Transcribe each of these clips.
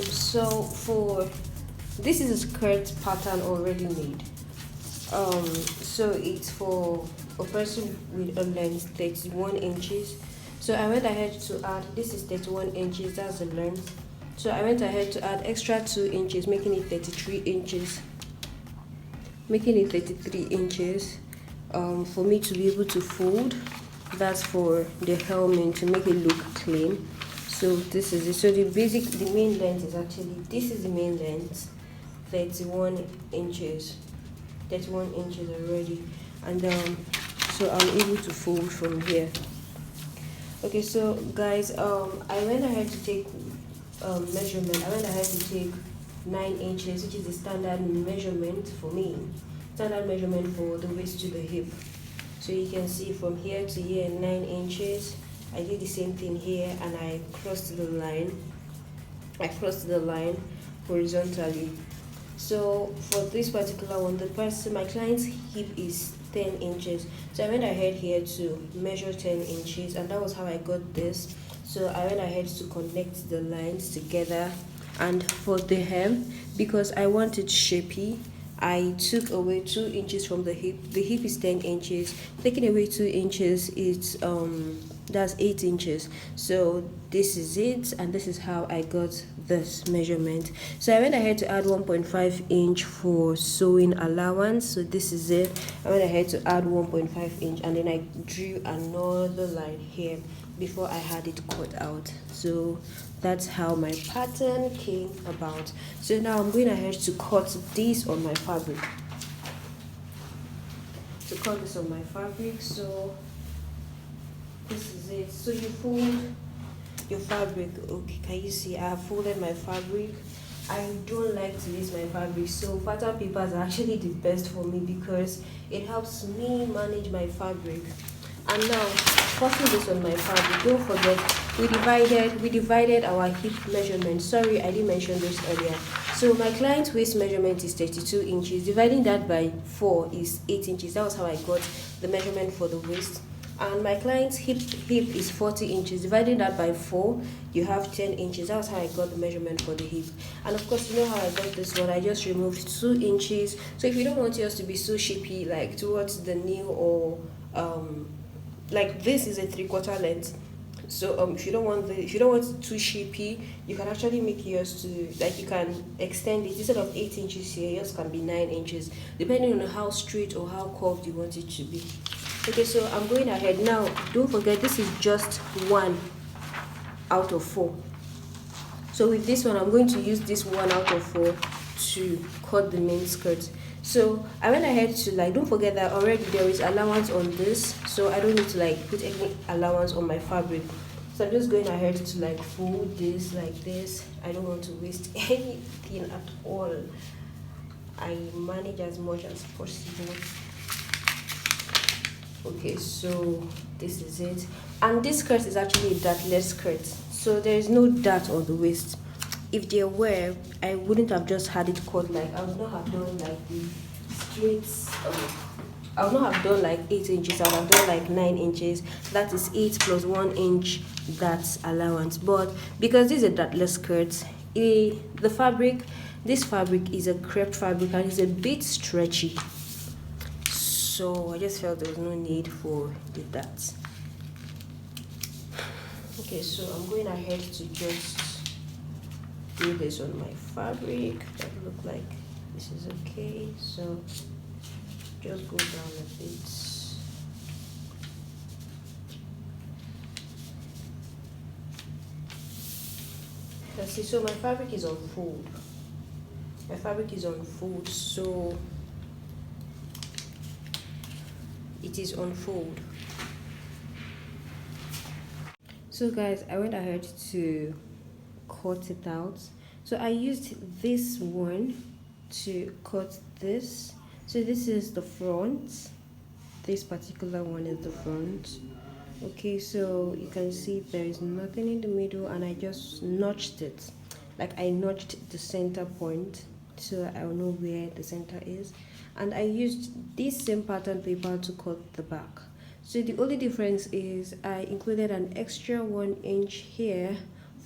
So for this is a skirt pattern already made. So it's for a person with a length 31 inches. So I went ahead to add, this is 31 inches, that's the length. So I went ahead to add extra 2 inches, making it 33 inches. Making it 33 inches for me to be able to fold. That's for the helmet to make it look clean. So this is it. So the main length is actually, this is the main length, 31 inches. 31 inches already, and so I'm able to fold from here. Okay, so guys, I went ahead to take measurement. I went ahead to take 9 inches, which is the standard measurement for me, standard measurement for the waist to the hip. So you can see from here to here 9 inches. I did the same thing here, and I crossed the line. I crossed the line horizontally. So for this particular one, my client's hip is 10 inches. So I went ahead here to measure 10 inches, and that was how I got this. So I went ahead to connect the lines together. And for the hem, because I want it shapy, I took away 2 inches from the hip. The hip is 10 inches. Taking away 2 inches, it's that's 8 inches. So this is it, and this is how I got this measurement. So I went ahead to add 1.5 inch for sewing allowance. So this is it. I went ahead to add 1.5 inch, and then I drew another line here before I had it cut out. So that's how my pattern came about. So now I'm going ahead to cut this on my fabric. So this is it. So you fold your fabric. Okay, can you see I have folded my fabric? I don't like to use my fabric, so pattern papers are actually the best for me because it helps me manage my fabric. And now cutting this on my fabric, don't forget we divided our hip measurement. Sorry, I didn't mention this earlier. So my client's waist measurement is 32 inches. Dividing that by 4 is 8 inches. That was how I got the measurement for the waist. And my client's hip is 40 inches. Dividing that by 4, you have 10 inches. That was how I got the measurement for the hip. And of course, you know how I got this one. I just removed 2 inches. So if you don't want yours to be so shapy, like towards the knee, or like this is a 3/4 length. So if you don't want it too shapy, you can actually make yours to, like, you can extend it. Instead of 8 inches here, yours can be 9 inches, depending on how straight or how curved you want it to be. Okay, so I'm going ahead now. Don't forget, this is just 1 out of 4. So with this one, I'm going to use this 1 out of 4 to cut the main skirt. So I went ahead to, like, don't forget that already there is allowance on this, so I don't need to like put any allowance on my fabric. So I'm just going ahead to like fold this like this. I don't want to waste anything at all. I manage as much as possible. Okay, so this is it, and this skirt is actually a dartless skirt, so there is no dart on the waist. If there were, I wouldn't have just had it cut, like I would not have done like the straight I would not have done like 8 inches. I would have done like 9 inches. That is 8 plus 1 inch, that's allowance. But because this is a dartless skirt, this fabric is a crepe fabric and it's a bit stretchy, so I just felt there was no need for the dart. Okay, so I'm going ahead to just do this on my fabric. That look like this is okay. So just go down a bit. Let's see. So my fabric is on fold. So it is on fold. So guys, I went ahead to cut it out. So I used this one to cut this. So this is the front. This particular one is the front. Okay, so you can see there is nothing in the middle, and I just notched it. Like I notched the center point, so I'll know where the center is. And I used this same pattern paper to cut the back. So the only difference is I included an extra 1 inch here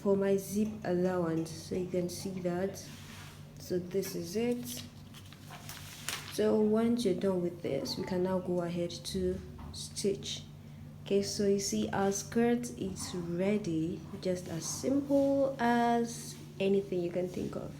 for my zip allowance, so you can see that. So this is it. So once you're done with this, we can now go ahead to stitch. Okay, so you see our skirt is ready, just as simple as anything you can think of.